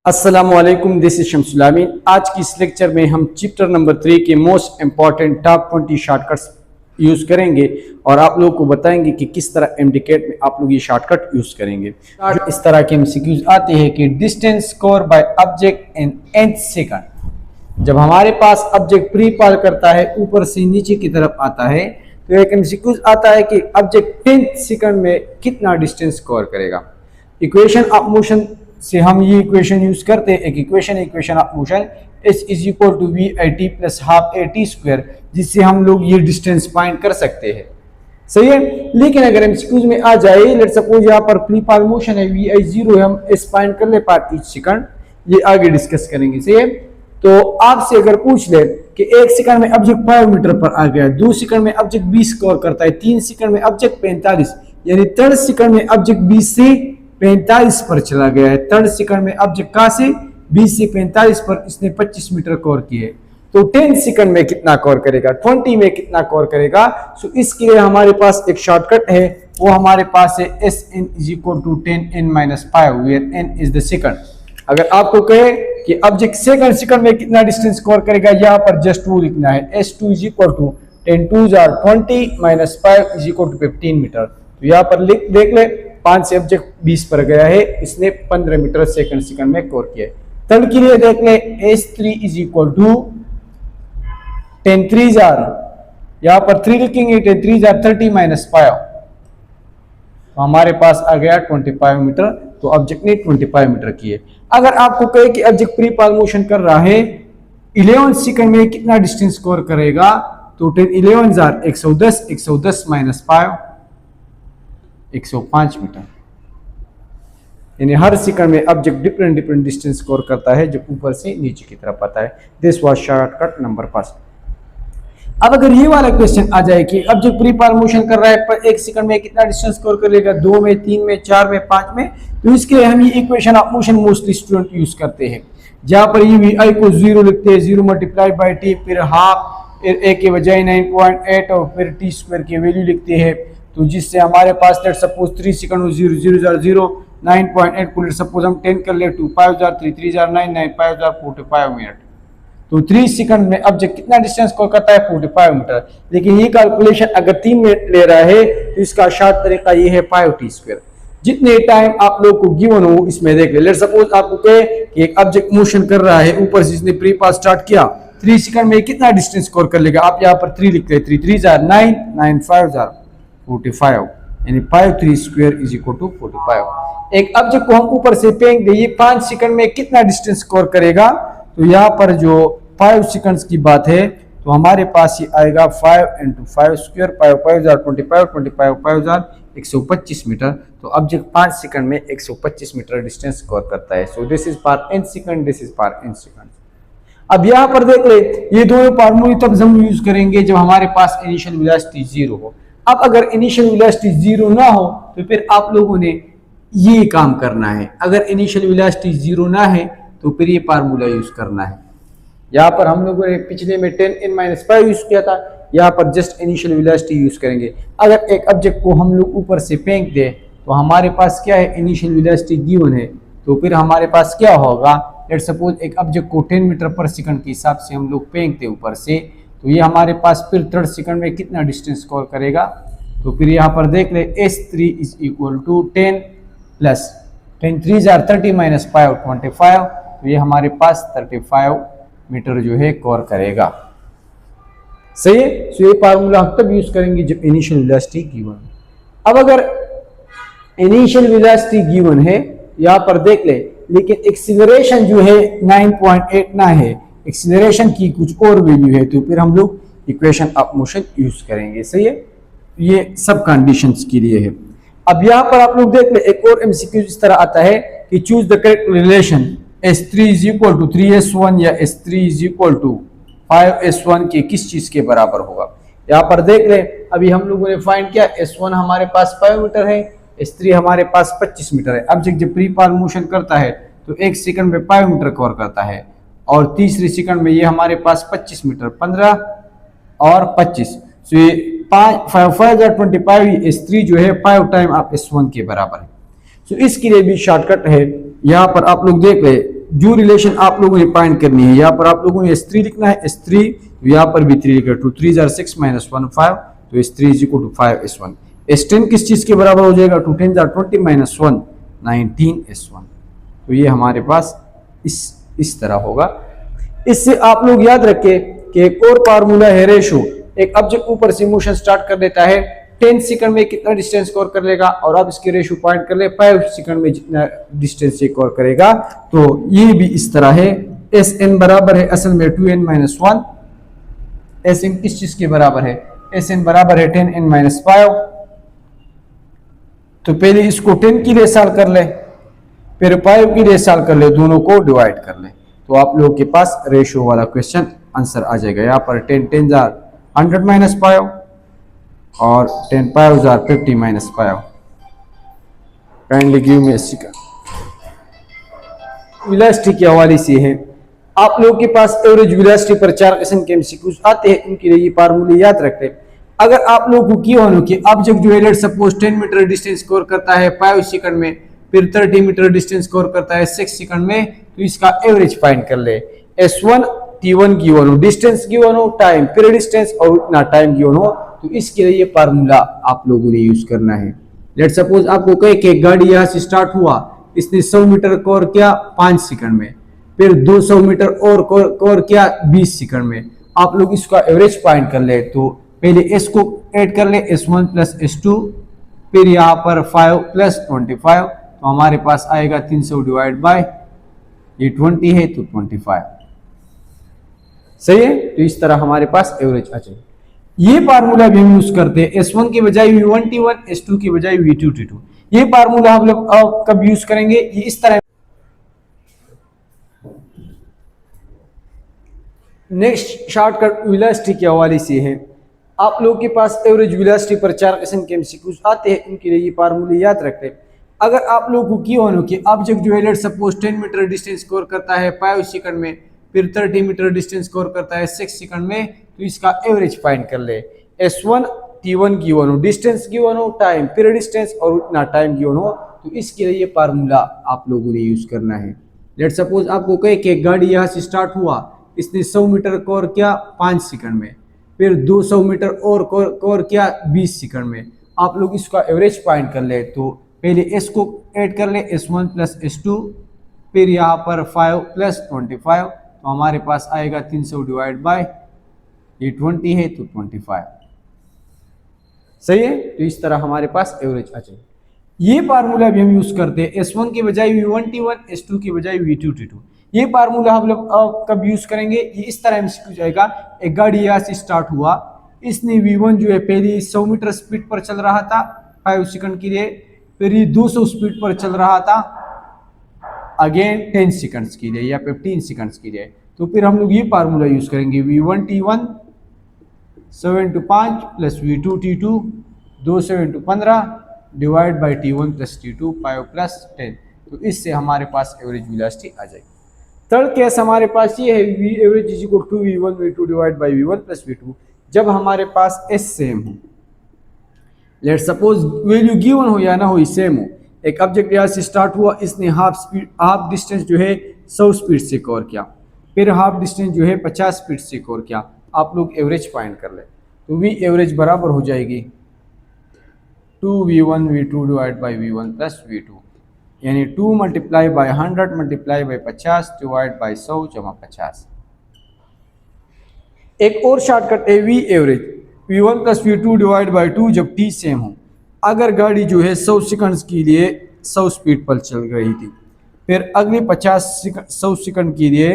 अस्सलामुअलैकुम, this is Shamsul आमीन। आज की इस लेक्चर में हम चैप्टर नंबर 3 के most important top 20 shortcuts use करेंगे और आप लोगों को बताएंगे कि किस तरह एमडीकेट में आप लोग ये शॉर्टकट यूज़ करेंगे। इस तरह के एमसीक्यूज आते हैं कि distance score by object in nth second. जब हमारे पास ऑब्जेक्ट प्री पाल करता है ऊपर से नीचे की तरफ आता है तो एक एमसीक्यूज आता है कि ऑब्जेक्ट 10th सेकंड में कितना डिस्टेंस कवर करेगा। इक्वेशन ऑफ मोशन से हम ये इक्वेशन यूज करते हैं, एक equation of motion s is equal to v i t plus half a t square, जिससे हम लोग ये डिस्टेंस फाइंड कर सकते हैं। सही है, लेकिन अगर एमसीक्यूज में आ जाए, लेट्स सपोज यहाँ पर फ्री फॉल मोशन है, वी आई जीरो है, हम s फाइंड कर ले पार्ट ईच सेकंड, ये आगे डिस्कस करेंगे। सही है, तो आपसे अगर पूछ ले कि 1 सेकंड में ऑब्जेक्ट 5 मीटर पर आ गया, 2 सेकंड में ऑब्जेक्ट 20 कवर करता है, 3 सेकंड में ऑब्जेक्ट 45, यानी 3rd सेकंड में ऑब्जेक्ट 20 से 45 पर चला गया है। 3rd सेकंड में ऑब्जेक्ट कहां से 20 से 45 पर इसने 25 मीटर कवर किए, तो 10 सेकंड में कितना कवर करेगा, 20 में कितना कवर करेगा। सो इसके लिए हमारे पास एक शॉर्टकट है, वो हमारे पास है SN is equal to 10n-5 where n is the second. अगर आपको कहे कि ऑब्जेक्ट सेकंड में कितना डिस्टेंस कवर करेगा, यहाँ पर जस्ट वो लिखना है, S2 is equal to 10 2s are 20 - 5 is equal to 15 metre. तो यहाँ पर देख ले 5 से ऑब्जेक्ट 20 पर गया है, इसने 15 मीटर सेकंड में कवर किया है। थर्ड के लिए देख ले, S3 is equal to 10 3s are, यहाँ पर 3 लिखेंगे, 10 3s are 30 - 5, तो हमारे पास आ गया 25 मीटर। तो ऑब्जेक्ट ने 25 मीटर किए। अगर आपको कहे कि ऑब्जेक्ट प्री पाल मोशन कर रहा है, 11 सेकंड में कितना डिस्टेंस कवर करेगा, तो 10 11s are 110 - 5 105 मीटर। यानी हर सेकंड में ऑब्जेक्ट डिफरेंट डिस्टेंस कवर करता है जब ऊपर से नीचे की तरफ आता है। This was shortcut number 5। अब अगर ये वाला क्वेश्चन आ जाए कि ऑब्जेक्ट प्री पाल मोशन कर रहा है पर 1 सेकंड में कितना डिस्टेंस कवर करेगा, 2 में, 3 में, 4 में, 5 में, तो इसके लिए हम ये equation of motion mostly student use करते हैं, जहां पर ये आई को 0 लिखते हैं, 0 मल्टीप्लाई बाई टी, फिर हाफ, फिर ए के बजाय 9.8 और फिर टी स्क्वायर की वैल्यू लिखते हैं। तो जिससे हमारे पास लेट सपोज 3 सेकंड 0 0 0 9.8 को लेट सपोज हम 10 कर ले, 2 5 3 3 9 9 5 45 मिनट। तो 3 सेकंड में ऑब्जेक्ट कितना डिस्टेंस कवर करता है, 45 मीटर। लेकिन ये कैलकुलेशन अगर 3 मिनट ले रहा है तो इसका शॉर्ट तरीका ये है 5 टी स्क्वायर। जितने टाइम आप लोग को गिवन हो इसमें देख ले। लेट सपोज आपको कहे कि एक ऑब्जेक्ट मोशन कर रहा है, ऊपर से इसने प्री पास स्टार्ट किया, 3 सेकंड में कितना डिस्टेंस कवर कर लेगा, आप यहाँ पर 3 लिख ले, 3 3s are 9 9 5s are 45, यानी 5 3 स्क्वायर इज इक्वल टू 45। एक ऑब्जेक्ट को हम ऊपर से फेंक दे, ये 5 सेकंड में कितना डिस्टेंस कवर करेगा, तो यहाँ पर जो 5 सेकंड्स की बात है तो हमारे पास ये आएगा 5 × 5 square, 5 5s are 25 25 5s are 125 metre. तो ऑब्जेक्ट 5 सेकंड में 125 मीटर डिस्टेंस कवर करता है। So this is for n second, this is for n second. अब यहाँ पर देख ले, ये दोनों फार्मूले तब हम यूज करेंगे जब हमारे पास इनिशियल वेलोसिटी 0 हो। अब अगर इनिशियल वेलोसिटी 0 ना हो तो फिर आप लोगों ने ये काम करना है, अगर इनिशियल वेलोसिटी 0 ना है तो फिर ये फार्मूला यूज करना है। यहाँ पर हम लोगों ने पिछले में 10n-5 यूज किया था, यहाँ पर जस्ट इनिशियल वेलोसिटी यूज करेंगे। अगर एक ऑब्जेक्ट को हम लोग ऊपर से फेंक दे तो हमारे पास क्या है, इनिशियल वेलोसिटी गिवन है, तो फिर हमारे पास क्या होगा, लेट सपोज एक ऑब्जेक्ट को 10 मीटर पर सेकंड के हिसाब से हम लोग फेंकते ऊपर से, तो ये हमारे पास फिर 3rd सेकंड में कितना डिस्टेंस कवर करेगा। तो फिर यहाँ पर देख ले, S3 is equal to 10 plus 10 3s are 30 - 5 25, तो ये हमारे पास 35 मीटर जो है कवर करेगा। सही है, तो ये फार्मूला हम तब यूज करेंगे जब इनिशियल वेलोसिटी गिवन। अब अगर इनिशियल वेलोसिटी गिवन है, यहाँ पर देख ले, लेकिन एक्सीलरेशन जो है 9.8 ना है, एक्सीलरेशन की कुछ और वैल्यू है, तो फिर हम लोग इक्वेशन ऑफ मोशन यूज करेंगे। सही है, ये सब कंडीशंस के लिए है। अब यहाँ पर आप लोग देख ले, एक और एमसीक्यू इस तरह आता है कि choose the correct relation, S3 is equal to 3S1 या S3 is equal to 5S1 के किस चीज के बराबर होगा। यहाँ पर देख ले, अभी हम लोगों ने फाइंड किया, S1 हमारे पास 5 मीटर है, S3 हमारे पास 25 मीटर है। ऑब्जेक्ट जब प्री पाल मोशन करता है तो 1 सेकंड में 5 मीटर कवर करता है, और तीसरे सेकंड में ये हमारे पास 25 मीटर, 15 और 25, तो ये 5 S3 जो है 5 टाइम आप S1 के बराबर है। तो इसके लिए भी शॉर्टकट है, यहाँ पर आप लोग देख ले, जो रिलेशन आप लोगों ने फाइंड करनी है, यहाँ पर आप लोगों ने S3 लिखना है, S3 तो यहाँ पर भी 3 लिखा है, 2 3 are 6 minus 1 5, तो S3 is equal to 5S1। S10 किस चीज के बराबर हो जाएगा, 2 10 are 20 minus 1 19S1। तो ये हमारे पास इस तरह होगा। इससे आप लोग याद रखें कि एक और फार्मूला है रेशो। एक ऑब्जेक्ट ऊपर से मोशन स्टार्ट कर देता है, 10 सेकंड में कितना डिस्टेंस कवर कर लेगा, और आप इसके रेशो पॉइंट कर ले 5 सेकंड में जितना डिस्टेंस ये कवर करेगा। तो ये भी इस तरह है। Sn बराबर है असल में 2n-1। Sn किस चीज के बराबर है, Sn बराबर है 10n-5। तो पहले इसको 10 की लिए सॉल्व कर ले, फिर 5 की लिए सॉल्व कर ले, दोनों को डिवाइड कर ले, तो आप लोगों के पास रेशो वाला क्वेश्चन आंसर आ जाएगा। यहाँ पर 10 10 are 100-5 और 10 5 are 50-5। Kindly give me velocity के हवाले से है। आप लोगों के पास एवरेज वेलोसिटी पर 4 किस्म के एमसीक्यूज आते हैं, उनके लिए ये फार्मूले याद रखते हैं। अगर आप लोगों को किया हो कि ऑब्जेक्ट जो है सपोज 10 मीटर डिस्टेंस कवर करता है 5 सेकंड में, फिर 30 मीटर डिस्टेंस कवर करता है 6 सेकंड में, तो इसका एवरेज फाइंड कर ले। S1 T1 गिवन हो, डिस्टेंस गिवन हो, टाइम फिर डिस्टेंस और उतना टाइम गिवन हो, तो इसके लिए ये फार्मूला आप लोगों ने यूज करना है। लेट सपोज आपको कहे कि गाड़ी यहाँ से स्टार्ट हुआ, इसने 100 मीटर कवर किया 5 सेकंड में, फिर 200 मीटर और कवर किया 20 सेकंड में, आप लोग इसका एवरेज फाइंड कर ले। तो पहले S को ऐड कर ले, S1 प्लस S2, फिर यहाँ पर 5 प्लस 25, तो हमारे पास आएगा 300 डिवाइड बाय ये 20 है तो 25। सही है, तो इस तरह हमारे पास एवरेज आ जाए। ये फार्मूला भी हम यूज करते हैं, S1 की बजाय V1 T1, S2 की बजाय V2 T2। ये फार्मूला हम लोग कब यूज करेंगे, ये इस तरह। नेक्स्ट शॉर्टकट वेलोसिटी के हवाले से है। आप लोगों के पास एवरेज वेलोसिटी पर 4 किस्म के एमसीक्यूज आते हैं, उनके लिए ये फार्मूले याद रखते हैं। अगर आप लोगों को किया हो कि ऑब्जेक्ट जो है let suppose 10 metre distance cover करता है 5 सेकंड में, फिर 30 मीटर डिस्टेंस कवर करता है 6 सेकंड में, तो इसका एवरेज फाइंड कर ले। S1 T1 गिवन हो, डिस्टेंस गिवन हो, टाइम फिर डिस्टेंस और उतना टाइम गिवन हो, तो इसके लिए ये फार्मूला आप लोगों ने यूज करना है। लेट सपोज आपको कहे कि गाड़ी यहाँ से स्टार्ट हुआ, इसने 100 मीटर कवर किया 5 सेकंड में, फिर 200 मीटर और कवर किया 20 सेकंड में, आप लोग इसका एवरेज फाइंड कर ले। तो पहले S को ऐड कर ले, S1 प्लस S2, फिर यहाँ पर 5 प्लस 25, तो हमारे पास आएगा 300 डिवाइड बाय ये 20 है तो 25। सही है, तो इस तरह हमारे पास एवरेज आ जाए। ये फार्मूला भी हम यूज करते हैं, S1 की बजाय V1 T1, S2 की बजाय V2 T2। ये फार्मूला हम लोग कब यूज करेंगे, ये इस तरह एमसीक्यू जाएगा। एक गाड़ी यहाँ से स्टार्ट हुआ, इसने V1 जो है पहले 100 मीटर स्पीड पर चल रहा था 5 सेकंड के लिए, फिर ये 200 स्पीड पर चल रहा था अगेन 10 सेकंड्स के लिए या 15 सेकंड्स के लिए, तो फिर हम लोग ये फार्मूला यूज करेंगे, V1 T1 7 into 5 plus V2 T2 2 7 into 15 divide by T1 plus T2 5 plus 10, तो इससे हमारे पास एवरेज वेलोसिटी आ जाएगी। थर्ड केस हमारे पास ये है, V average is equal to V1 V2 divide by V1 plus V2, जब हमारे पास S सेम हो। लेट सपोज वैल्यू गिवन हो या ना हो सेम हो, एक ऑब्जेक्ट यहाँ से स्टार्ट हुआ, इसने हाफ डिस्टेंस जो है 100 स्पीड से कवर किया, फिर हाफ डिस्टेंस जो है 50 स्पीड से कवर किया, आप लोग एवरेज फाइंड कर ले। तो V एवरेज बराबर हो जाएगी 2V1 V2 divide by V1 plus V2, यानी 2 multiply by 100 multiply by 50 divide by 100 जमा 50। एक और शॉर्टकट है V average, V1 plus V2 divide by 2 जब T सेम हो। अगर गाड़ी जो है 100 सेकंड्स के लिए 100 स्पीड पर चल रही थी, फिर अगली 100 सेकंड के लिए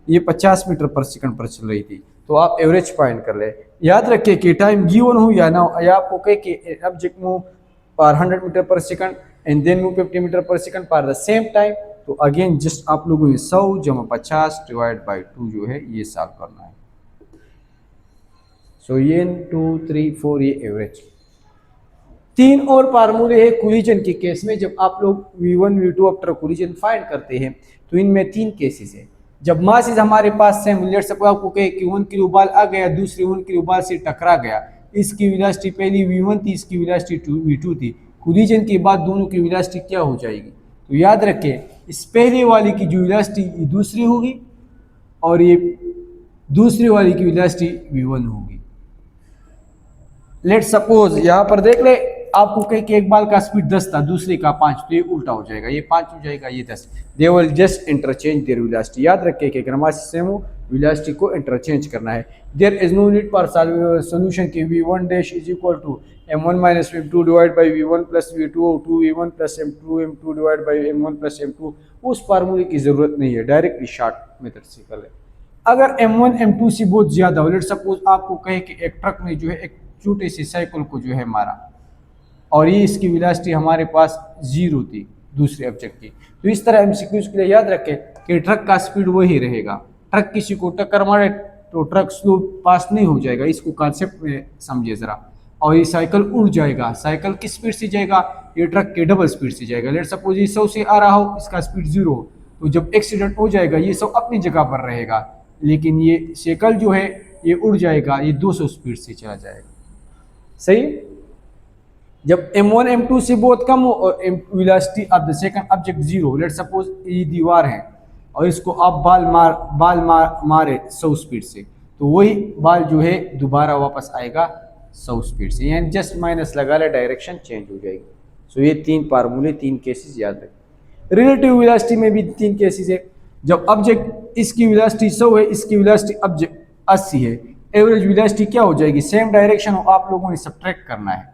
ये 50 मीटर पर सेकंड पर चल रही थी, तो आप एवरेज फाइंड कर ले। याद रखिए कि टाइम गिवन हो या ना हो, या आपको कहे कि ऑब्जेक्ट मूव पर 100 metre per second and then move 50 metre per second पर द सेम टाइम, तो अगेन जस्ट आप लोगों ने 100 जमा 50 डिवाइड बाई 2 जो है ये सॉल्व करना है। सो ये 2 3 4 ये एवरेज। 3 और फार्मूले है कोलिजन के केस में, जब आप लोग V1 V2 after collision find करते हैं, तो इनमें 3 केसेस है। जब मासेस हमारे पास सेम, लेट सपोज आपको कहे कि 1 किलो बाल आ गया, दूसरे 1 किलो बाल से टकरा गया, इसकी वेलोसिटी पहली V1 थी, इसकी वेलोसिटी V2 थी, कोलिजन के बाद दोनों की वेलोसिटी क्या हो जाएगी, तो तो याद रखें इस पहले वाली की जो वेलोसिटी दूसरी होगी और ये दूसरी वाली की वेलोसिटी v1 होगी। लेट सपोज यहां पर देख ले, आपको कहे कि एक बाल का स्पीड 10 था, दूसरे का 5, तो ये उल्टा हो जाएगा, ये 5 हो जाएगा, ये 10। They will just interchange there velocity. याद रखिए कि अगर हमारे सेम हो वेलोसिटी को इंटरचेंज करना है। There is no need for solution की v1 dash is equal to m1 minus m2 divide by v1 plus v2 और 2v1 plus m2 divide by m1 plus m2। उस फार्मूले की जरूरत नहीं है, डायरेक्टली शॉर्ट मेथड से कर ले। अगर m1 m2 से बहुत ज्यादा हो, लेट सपोज आपको कहे कि एक ट्रक ने जो है एक छोटे से साइकिल को जो है मारा और ये इसकी वेलोसिटी हमारे पास 0 थी दूसरे ऑब्जेक्ट की, तो इस तरह एमसीक्यूज के लिए याद रखें कि ट्रक का स्पीड वही रहेगा। ट्रक किसी को टक्कर मारे तो ट्रक स्लो पास नहीं हो जाएगा, इसको कॉन्सेप्ट में समझिए जरा। और ये साइकिल उड़ जाएगा, साइकिल किस स्पीड से जाएगा, ये ट्रक के डबल स्पीड से जाएगा। लेट सपोज ये 100 से आ रहा हो, इसका स्पीड 0 हो, तो जब एक्सीडेंट हो जाएगा ये 100 अपनी जगह पर रहेगा, लेकिन ये साइकिल जो है ये उड़ जाएगा, ये 200 स्पीड से चला जाएगा। सही। जब m1 m2 से बहुत कम हो और velocity of the second object 0, let suppose ये दीवार है और इसको आप बाल मारे 100 स्पीड से, तो वही बाल जो है दोबारा वापस आएगा 100 स्पीड से, यानी जस्ट माइनस लगा ले, डायरेक्शन चेंज हो जाएगी। सो ये 3 फार्मूले, 3 केसेस याद रखें। रिलेटिव वेलोसिटी में भी 3 केसेस है। जब ऑब्जेक्ट इसकी वेलोसिटी 100 है, इसकी वेलोसिटी ऑब्जेक्ट 80 है, एवरेज वेलोसिटी क्या हो जाएगी, सेम डायरेक्शन हो, आप लोगों ने सब्ट्रैक्ट करना है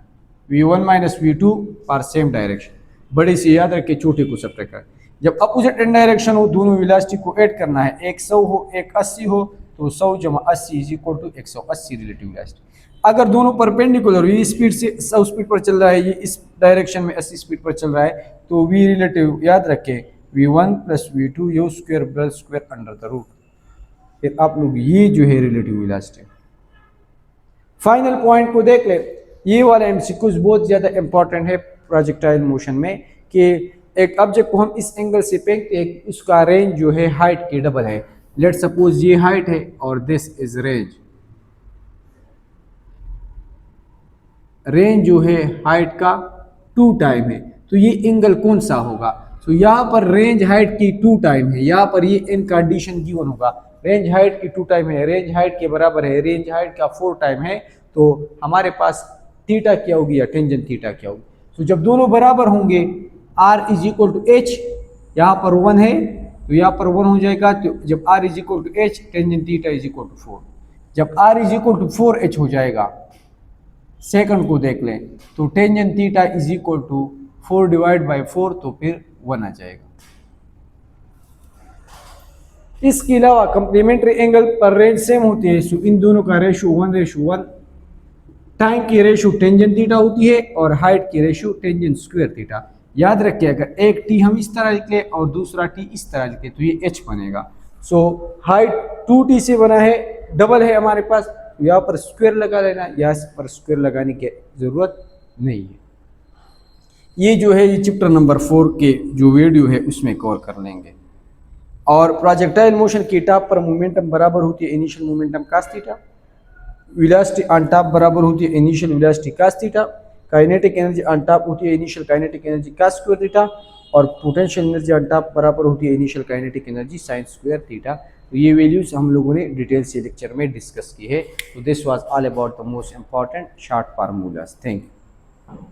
v1 minus v2 for same direction. बड़े से याद रख के छोटे को सब्ट्रैक्ट कर। जब अपोजिट इन डायरेक्शन हो, दोनों वेलोसिटी को ऐड करना है, एक 100 हो एक 80 हो, तो 100 जमा 80 is equal to 180 relative velocity. अगर दोनों परपेंडिकुलर, ये स्पीड से 100 स्पीड पर चल रहा है, ये इस डायरेक्शन में 80 स्पीड पर चल रहा है, तो v रिलेटिव याद रखें v1 plus v2 you square बल स्क्वायर अंडर द रूट। फिर आप लोग ये जो है रिलेटिव वेलोसिटी। फाइनल पॉइंट को देख ले, ये वाला एमसीक्यूज बहुत ज्यादा इंपॉर्टेंट है प्रोजेक्टाइल मोशन में, कि एक ऑब्जेक्ट को हम इस एंगल से फेंकते हैं, उसका रेंज जो है हाइट के डबल है। लेट सपोज ये हाइट है और दिस इज रेंज, रेंज जो है हाइट का 2 टाइम है, तो ये एंगल कौन सा होगा। तो यहाँ पर रेंज हाइट की 2 टाइम है, यहाँ पर ये इन कंडीशन गिवन होगा, रेंज हाइट की 2 टाइम है, रेंज हाइट के बराबर है, रेंज हाइट का 4 टाइम है, तो हमारे पास थीटा क्या होगी या टेंजेंट थीटा क्या होगी। तो जब दोनों बराबर होंगे, r is equal to H, यहाँ पर 1 है तो यहाँ पर 1 हो जाएगा, तो जब r is equal to H, tangent theta is equal to 4। जब r is equal to 4h हो जाएगा, सेकंड को देख लें, तो tangent theta is equal to 4 divide by 4, तो फिर 1 आ जाएगा। इसके अलावा कंप्लीमेंट्री एंगल पर रेंज सेम होती है, सो इन दोनों का रेशो 1:1, टाइम की रेशो टेंजेंट थीटा होती है और हाइट की रेशो टेंजेंट स्क्वायर थीटा। याद रखिए अगर एक टी हम इस तरह लिख ले और दूसरा टी इस तरह लिखे तो ये h बनेगा। सो हाइट 2t से बना है, डबल है हमारे पास, तो यहाँ पर स्क्वायर लगा लेना, यहाँ पर स्क्वायर लगाने की जरूरत नहीं है। ये जो है ये चैप्टर नंबर 4 के जो वीडियो है उसमें कवर कर लेंगे। और प्रोजेक्टाइल मोशन की टॉप पर मोमेंटम बराबर होती है initial momentum cos theta, velocity on top बराबर होती है initial velocity cos theta, kinetic energy on top होती है initial kinetic energy cos square theta, और पोटेंशियल एनर्जी ऑन टॉप बराबर होती है initial kinetic energy sin square theta. तो ये वैल्यूज हम लोगों ने डिटेल से लेक्चर में डिस्कस की है। तो this was all about the most important short formulas. Thank you.